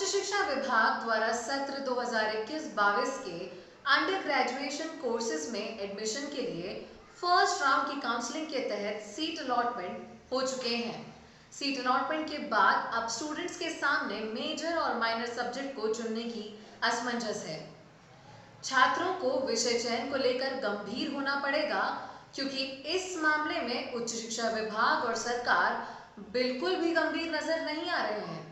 शिक्षा विभाग द्वारा सत्र 2021-22 के अंडर ग्रेजुएशन कोर्सेज में एडमिशन के लिए फर्स्ट राउंड की काउंसलिंग के तहत सीट अलॉटमेंट हो चुके हैं। सीट अलॉटमेंट के बाद अब स्टूडेंट्स के सामने मेजर और माइनर सब्जेक्ट को चुनने की असमंजस है। छात्रों को विषय चयन को लेकर गंभीर होना पड़ेगा, क्योंकि इस मामले में उच्च शिक्षा विभाग और सरकार बिल्कुल भी गंभीर नजर नहीं आ रहे हैं।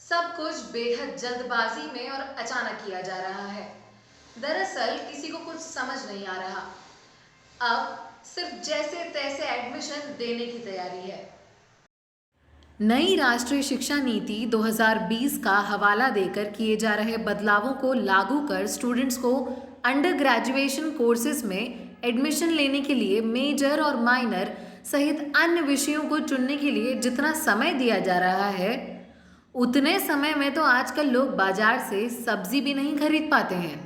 सब कुछ बेहद जल्दबाजी में और अचानक किया जा रहा है। दरअसल किसी को कुछ समझ नहीं आ रहा। अब सिर्फ जैसे तैसे एडमिशन देने की तैयारी है। नई राष्ट्रीय शिक्षा नीति 2020 का हवाला देकर किए जा रहे बदलावों को लागू कर स्टूडेंट्स को अंडर ग्रेजुएशन कोर्सेज में एडमिशन लेने के लिए मेजर और माइनर सहित अन्य विषयों को चुनने के लिए जितना समय दिया जा रहा है, उतने समय में तो आजकल लोग बाजार से सब्जी भी नहीं खरीद पाते हैं।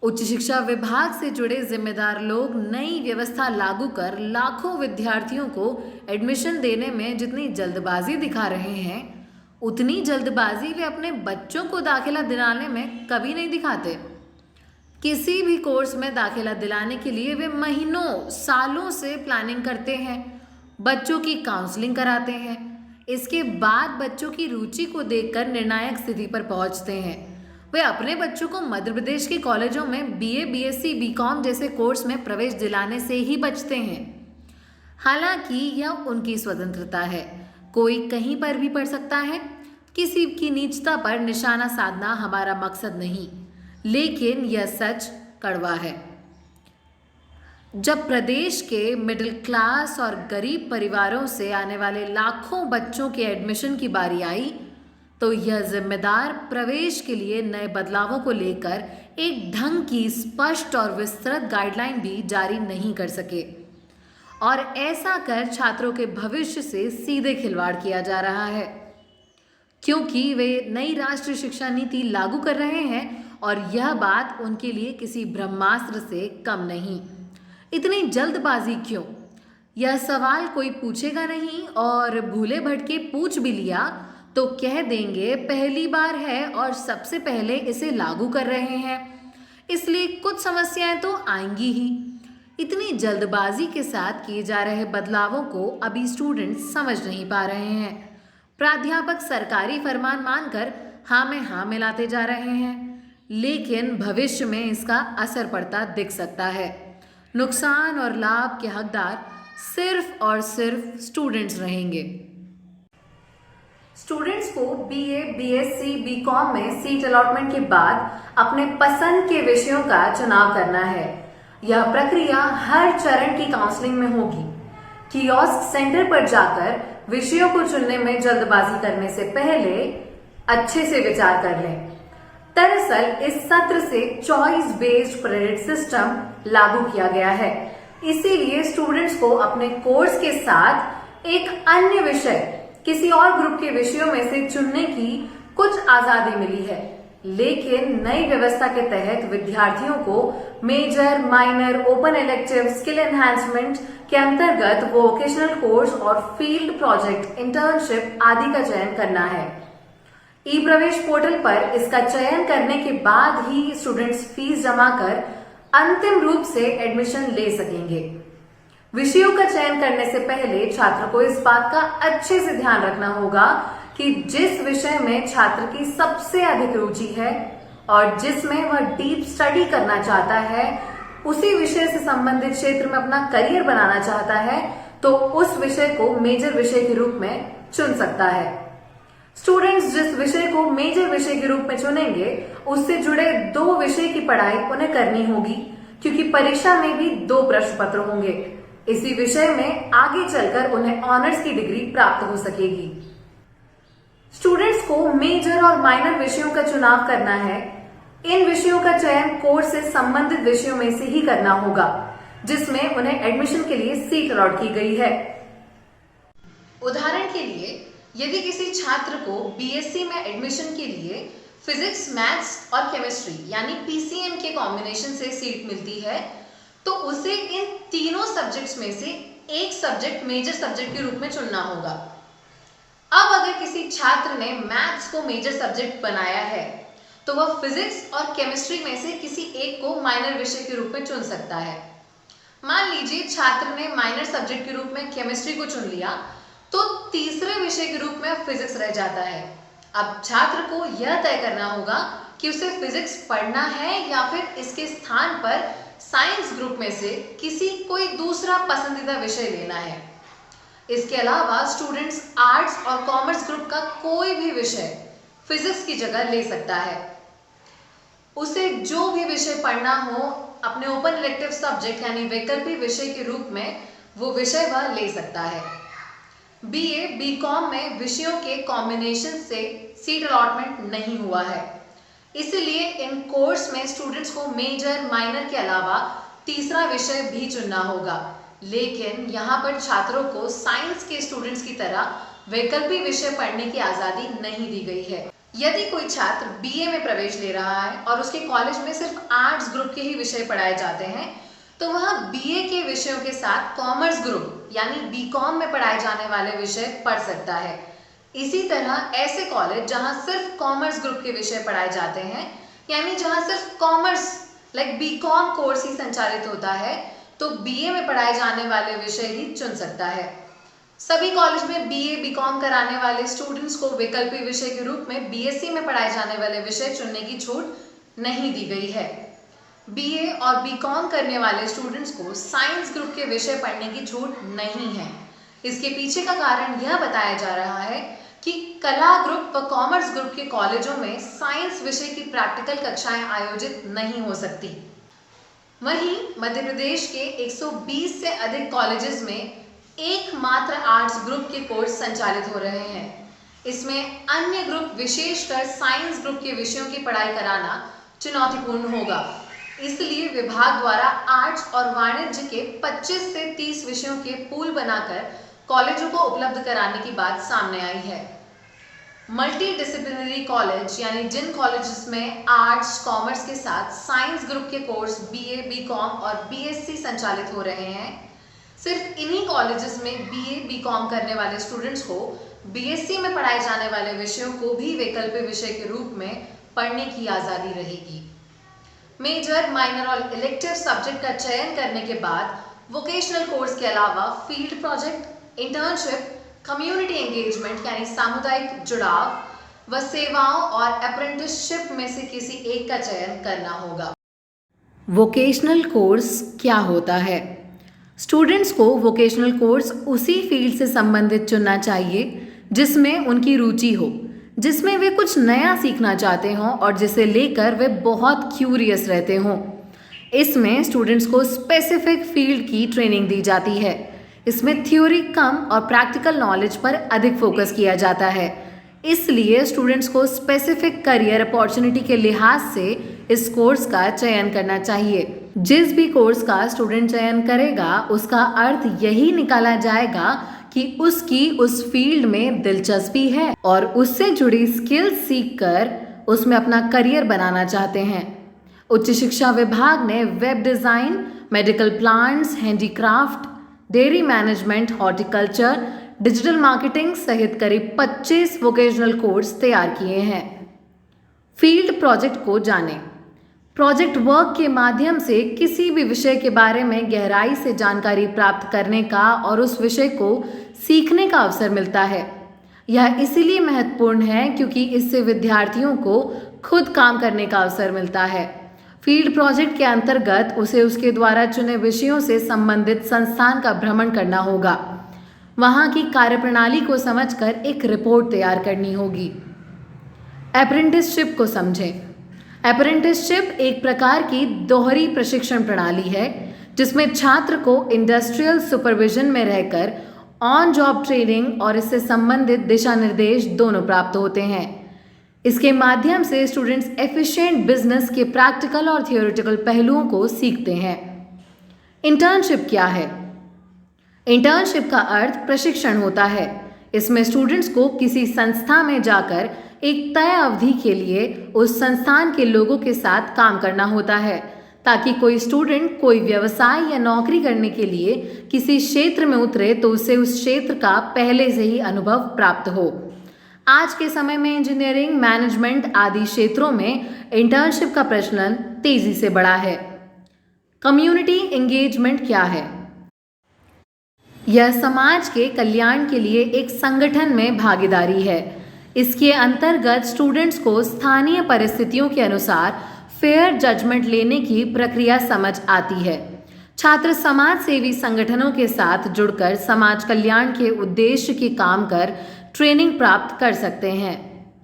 उच्च शिक्षा विभाग से जुड़े जिम्मेदार लोग नई व्यवस्था लागू कर लाखों विद्यार्थियों को एडमिशन देने में जितनी जल्दबाजी दिखा रहे हैं, उतनी जल्दबाजी वे अपने बच्चों को दाखिला दिलाने में कभी नहीं दिखाते। किसी भी कोर्स में दाखिला दिलाने के लिए वे महीनों सालों से प्लानिंग करते हैं, बच्चों की काउंसलिंग कराते हैं। इसके बाद बच्चों की रुचि को देखकर निर्णायक स्थिति पर पहुंचते हैं। वे अपने बच्चों को मध्य प्रदेश के कॉलेजों में बीए, बीएससी, बीकॉम जैसे कोर्स में प्रवेश दिलाने से ही बचते हैं। हालांकि यह उनकी स्वतंत्रता है, कोई कहीं पर भी पढ़ सकता है। किसी की नीचता पर निशाना साधना हमारा मकसद नहीं, लेकिन यह सच कड़वा है। जब प्रदेश के मिडिल क्लास और गरीब परिवारों से आने वाले लाखों बच्चों के एडमिशन की बारी आई, तो यह जिम्मेदार प्रवेश के लिए नए बदलावों को लेकर एक ढंग की स्पष्ट और विस्तृत गाइडलाइन भी जारी नहीं कर सके, और ऐसा कर छात्रों के भविष्य से सीधे खिलवाड़ किया जा रहा है। क्योंकि वे नई राष्ट्रीय शिक्षा नीति लागू कर रहे हैं और यह बात उनके लिए किसी ब्रह्मास्त्र से कम नहीं। इतनी जल्दबाजी क्यों? यह सवाल कोई पूछेगा नहीं, और भूले भटके पूछ भी लिया तो कह देंगे पहली बार है और सबसे पहले इसे लागू कर रहे हैं, इसलिए कुछ समस्याएं तो आएंगी ही। इतनी जल्दबाजी के साथ किए जा रहे बदलावों को अभी स्टूडेंट्स समझ नहीं पा रहे हैं। प्राध्यापक सरकारी फरमान मानकर हाँ में हाँ मिलाते जा रहे हैं, लेकिन भविष्य में इसका असर पड़ता दिख सकता है। नुकसान और लाभ के हकदार सिर्फ और सिर्फ स्टूडेंट्स रहेंगे। स्टूडेंट्स को बीए, बीएससी, बीकॉम में सीट अलॉटमेंट के बाद अपने पसंद के विषयों का चुनाव करना है। यह प्रक्रिया हर चरण की काउंसलिंग में होगी। कियोस्क सेंटर पर जाकर विषयों को चुनने में जल्दबाजी करने से पहले अच्छे से विचार कर लें। दरअसल इस सत्र से चॉइस बेस्ड क्रेडिट सिस्टम लागू किया गया है, इसीलिए स्टूडेंट्स को अपने कोर्स के साथ एक अन्य विषय किसी और ग्रुप के विषयों में से चुनने की कुछ आजादी मिली है। लेकिन नई व्यवस्था के तहत विद्यार्थियों को major, minor, open elective, skill enhancement के अंतर्गत वोकेशनल कोर्स और फील्ड प्रोजेक्ट, इंटर्नशिप आदि का चयन करना है। ई प्रवेश पोर्टल पर इसका चयन करने के बाद ही स्टूडेंट्स फीस जमा कर अंतिम रूप से एडमिशन ले सकेंगे। विषयों का चयन करने से पहले छात्र को इस बात का अच्छे से ध्यान रखना होगा कि जिस विषय में छात्र की सबसे अधिक रुचि है और जिसमें वह डीप स्टडी करना चाहता है, उसी विषय से संबंधित क्षेत्र में अपना करियर बनाना चाहता है, तो उस विषय को मेजर विषय के रूप में चुन सकता है। स्टूडेंट्स जिस विषय को मेजर विषय के रूप में चुनेंगे, उससे जुड़े 2 विषय की पढ़ाई उन्हें करनी होगी, क्योंकि परीक्षा में भी 2 प्रश्न पत्र होंगे। इसी विषय में आगे चलकर उन्हें ऑनर्स की डिग्री प्राप्त हो सकेगी। स्टूडेंट्स को मेजर और माइनर विषयों का चुनाव करना है। इन विषयों का चयन कोर्स से संबंधित विषयों में से ही करना होगा, जिसमें उन्हें एडमिशन के लिए सीट अलॉट की गई है। उदाहरण के लिए, यदि किसी छात्र को बीएससी में एडमिशन के लिए फिजिक्स, मैथ्स और केमिस्ट्री यानी पीसीएम के कॉम्बिनेशन से सीट मिलती है, तो उसे इन तीनों सब्जेक्ट्स में से एक सब्जेक्ट मेजर सब्जेक्ट के रूप में चुनना होगा। अब अगर किसी छात्र ने मैथ्स को मेजर सब्जेक्ट बनाया है तो वह फिजिक्स और केमिस्ट्री में से किसी एक को माइनर विषय के रूप में चुन सकता है। मान लीजिए छात्र ने माइनर सब्जेक्ट के रूप में केमिस्ट्री को चुन लिया, तो तीसरे विषय के रूप में फिजिक्स रह जाता है। अब छात्र को यह तय करना होगा कि उसे फिजिक्स पढ़ना है या फिर इसके स्थान पर साइंस ग्रुप में से कोई दूसरा पसंदीदा विषय लेना है। इसके अलावा स्टूडेंट्स आर्ट्स और कॉमर्स ग्रुप का कोई भी विषय फिजिक्स की जगह ले सकता है। उसे जो भी विषय पढ़ना हो अपने ओपन इलेक्टिव सब्जेक्ट यानी वैकल्पिक विषय के रूप में वो विषय वह ले सकता है। बीए बीकॉम में विषयों के कॉम्बिनेशन से सीट अलॉटमेंट नहीं हुआ है, इसलिए इन कोर्स में स्टूडेंट्स को मेजर माइनर के अलावा तीसरा विषय भी चुनना होगा। लेकिन यहाँ पर छात्रों को साइंस के स्टूडेंट्स की तरह वैकल्पिक विषय पढ़ने की आज़ादी नहीं दी गई है। यदि कोई छात्र बीए में प्रवेश ले रहा है और उसके कॉलेज में सिर्फ आर्ट्स ग्रुप के ही विषय पढ़ाए जाते हैं, तो वह बीए के विषयों के साथ कॉमर्स ग्रुप यानी बीकॉम में पढ़ाए जाने वाले विषय पढ़ सकता है। इसी तरह ऐसे कॉलेज जहां सिर्फ कॉमर्स ग्रुप के विषय पढ़ाए जाते हैं, यानी जहां सिर्फ कॉमर्स लाइक बीकॉम कोर्स ही संचालित होता है, तो बीए में पढ़ाए जाने वाले विषय ही चुन सकता है। सभी कॉलेज में बीए बीकॉम कराने वाले स्टूडेंट्स को वैकल्पिक विषय के रूप में बीएससी में पढ़ाए जाने वाले विषय चुनने की छूट नहीं दी गई है। बीए और बीकॉम करने वाले स्टूडेंट्स को साइंस ग्रुप के विषय पढ़ने की छूट नहीं है। इसके पीछे का कारण यह बताया जा रहा है कि कला ग्रुप व कॉमर्स ग्रुप के कॉलेजों में साइंस विषय की प्रैक्टिकल कक्षाएं आयोजित नहीं हो सकती। वहीं मध्य प्रदेश के 120 से अधिक कॉलेजेस में एकमात्र आर्ट्स ग्रुप के कोर्स संचालित हो रहे हैं। इसमें अन्य ग्रुप विशेषकर साइंस ग्रुप के विषयों की पढ़ाई कराना चुनौतीपूर्ण होगा। इसलिए विभाग द्वारा आर्ट्स और वाणिज्य के 25 से 30 विषयों के पूल बनाकर कॉलेजों को उपलब्ध कराने की बात सामने आई है। मल्टी डिसिप्लिनरी कॉलेज यानी जिन कॉलेजेस में आर्ट्स कॉमर्स के साथ साइंस ग्रुप के कोर्स बीए बीकॉम और बीएससी संचालित हो रहे हैं, सिर्फ इन्हीं कॉलेजेस में बीए बीकॉम करने वाले स्टूडेंट्स को बीएससी में पढ़ाए जाने वाले विषयों को भी वैकल्पिक विषय के रूप में पढ़ने की आज़ादी रहेगी। मेजर माइनर और इलेक्टिव सब्जेक्ट का चयन करने के बाद वोकेशनल कोर्स के अलावा field project, internship, community engagement यानी सामुदायिक जुड़ाव व सेवाओं और अप्रेंटिसशिप में से किसी एक का चयन करना होगा। वोकेशनल कोर्स क्या होता है? स्टूडेंट्स को वोकेशनल कोर्स उसी फील्ड से संबंधित चुनना चाहिए जिसमें उनकी रुचि हो, जिसमें वे कुछ नया सीखना चाहते हों और जिसे लेकर वे बहुत क्यूरियस रहते हों। इसमें स्टूडेंट्स को स्पेसिफिक फील्ड की ट्रेनिंग दी जाती है। इसमें थ्योरी कम और प्रैक्टिकल नॉलेज पर अधिक फोकस किया जाता है। इसलिए स्टूडेंट्स को स्पेसिफिक करियर अपॉर्चुनिटी के लिहाज से इस कोर्स का चयन करना चाहिए। जिस भी कोर्स का स्टूडेंट चयन करेगा उसका अर्थ यही निकाला जाएगा कि उसकी उस फील्ड में दिलचस्पी है और उससे जुड़ी स्किल्स सीखकर उसमें अपना करियर बनाना चाहते हैं। उच्च शिक्षा विभाग ने web design, medical plants, handicraft, dairy management, horticulture, digital marketing सहित करीब 25 वोकेशनल कोर्स तैयार किए हैं। फील्ड प्रोजेक्ट को जानें। प्रोजेक्ट वर्क के माध्यम से किसी भी विषय के बारे में गहराई से जानकारी प्राप्त करने का और उस विषय को सीखने का अवसर मिलता है। यह इसीलिए महत्वपूर्ण है क्योंकि इससे विद्यार्थियों को खुद काम करने का अवसर मिलता है। फील्ड प्रोजेक्ट के अंतर्गत उसे उसके द्वारा चुने विषयों से संबंधित संस्थान का भ्रमण करना होगा। वहाँ की कार्यप्रणाली को समझकर एक रिपोर्ट तैयार करनी होगी। अप्रेंटिसशिप को समझें। अप्रेंटिसशिप एक प्रकार की दोहरी प्रशिक्षण प्रणाली है जिसमें छात्र को इंडस्ट्रियल सुपरविजन में रहकर ऑन जॉब ट्रेनिंग और इससे संबंधित दिशा निर्देश दोनों प्राप्त होते हैं। इसके माध्यम से स्टूडेंट्स एफिशिएंट बिजनेस के प्रैक्टिकल और थियोरेटिकल पहलुओं को सीखते हैं। इंटर्नशिप क्या है? इंटर्नशिप का अर्थ प्रशिक्षण होता है। इसमें स्टूडेंट्स को किसी संस्था में जाकर एक तय अवधि के लिए उस संस्थान के लोगों के साथ काम करना होता है ताकि कोई स्टूडेंट कोई व्यवसाय या नौकरी करने के लिए किसी क्षेत्र में उतरे तो उसे उस क्षेत्र का पहले से ही अनुभव प्राप्त हो। आज के समय में इंजीनियरिंग, मैनेजमेंट आदि क्षेत्रों में इंटर्नशिप का प्रचलन तेजी से बढ़ा है। कम्युनिटी एंगेजमेंट क्या है? यह समाज के कल्याण के लिए एक संगठन में भागीदारी है। इसके अंतर्गत स्टूडेंट्स को स्थानीय परिस्थितियों के अनुसार फेयर जजमेंट लेने की प्रक्रिया समझ आती है। छात्र समाज सेवी संगठनों के साथ जुड़कर समाज कल्याण के उद्देश्य की काम कर ट्रेनिंग प्राप्त कर सकते हैं।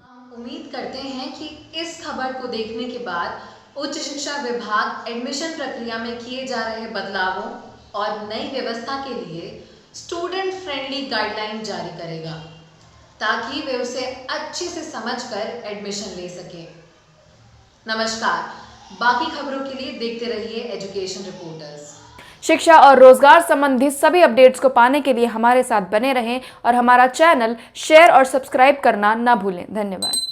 हम उम्मीद करते हैं कि इस खबर को देखने के बाद उच्च शिक्षा विभाग एडमिशन प्रक्रिया में किए जा रहे बदलावों और नई व्यवस्था के लिए स्टूडेंट फ्रेंडली गाइडलाइन जारी करेगा, ताकि वे उसे अच्छे से समझकर एडमिशन ले सकें। नमस्कार, बाकी खबरों के लिए देखते रहिए एजुकेशन रिपोर्टर्स। शिक्षा और रोजगार संबंधी सभी अपडेट्स को पाने के लिए हमारे साथ बने रहें और हमारा चैनल शेयर और सब्सक्राइब करना ना भूलें। धन्यवाद।